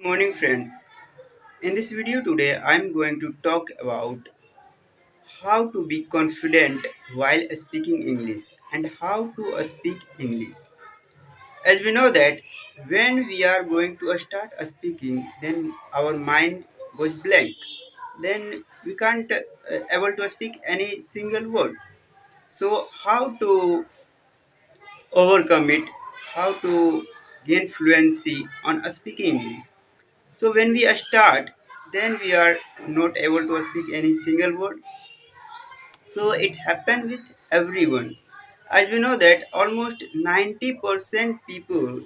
Morning friends. In this video today I'm going to talk about how to be confident while speaking English and how to speak English. As we know that when we are going to start speaking, then our mind goes blank. Then we can't able to speak any single word. So how to overcome it? How to gain fluency on speaking English? So when we start, then we are not able to speak any single word. So it happened with everyone. As we know that almost 90% people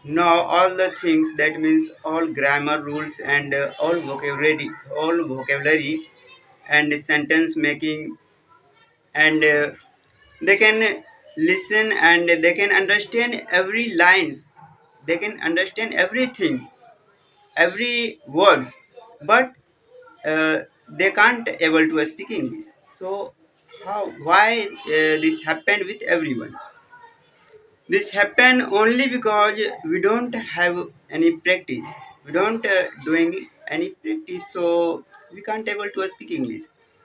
know all the things, that means all grammar rules and all vocabulary and sentence making, and they can listen and they can understand every lines. They can understand everything, every words, but they can't able to speak English. So how why this happened with everyone? This happen only because we don't have any practice. We don't doing any practice, so we can't able to speak English.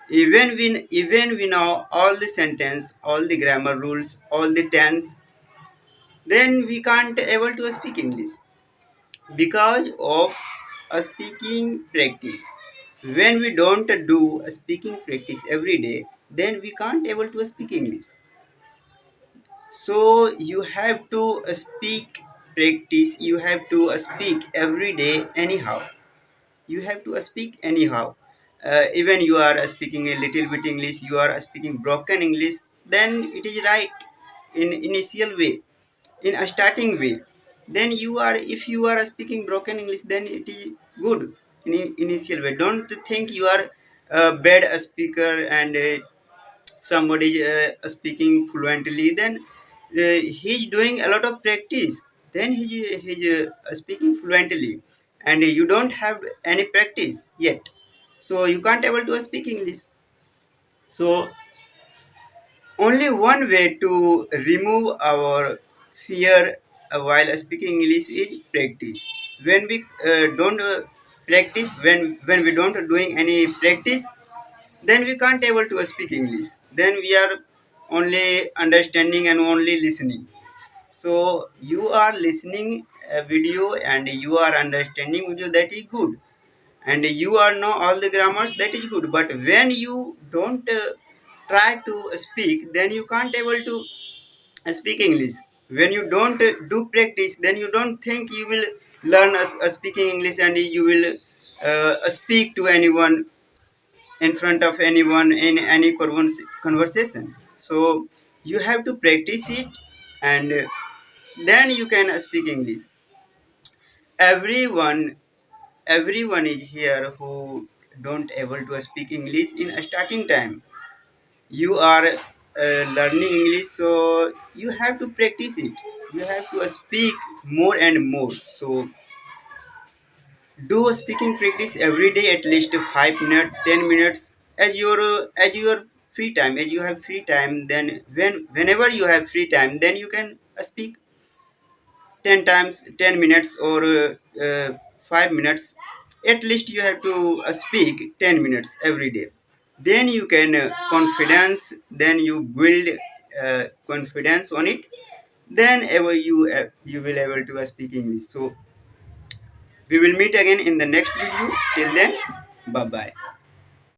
Even we know all the sentence, all the grammar rules, all the tense, then we can't able to speak English because of a speaking practice. When we don't do a speaking practice every day, then we can't able to speak English. So you have to speak practice, you have to speak every day anyhow. You have to speak anyhow. Even you are speaking a little bit English, you are speaking broken English, then it is right in initial way, in a starting way. Then you are, if you are speaking broken English, then it is good in initial way. Don't think you are a bad speaker and somebody speaking fluently, then he's doing a lot of practice, then he's speaking fluently, and you don't have any practice yet, so you can't able to speak English. So only one way to remove our fear while speaking English is practice. When we don't practice, when we don't doing any practice, then we can't able to speak English. Then we are only understanding and only listening. So you are listening a video and you are understanding video, that is good, and you are know all the grammars, that is good, but when you don't try to speak, then you can't able to speak English. When you don't do practice, then you don't think you will learn speaking English and you will speak to anyone, in front of anyone, in any conversation. So you have to practice it, and then you can speak English. Everyone everyone is here who don't able to speak English in a starting time. You are learning English, so you have to practice it. You have to speak more and more. So do a speaking practice every day, at least 5 minutes, 10 minutes, as your free time, as you have free time. Then whenever you have free time, then you can speak 10 times, 10 minutes, or 5 minutes. At least you have to speak 10 minutes every day. Then you can confidence, then you build confidence on it. Then ever you will able to speak English. So we will meet again in the next video. Till then, bye bye.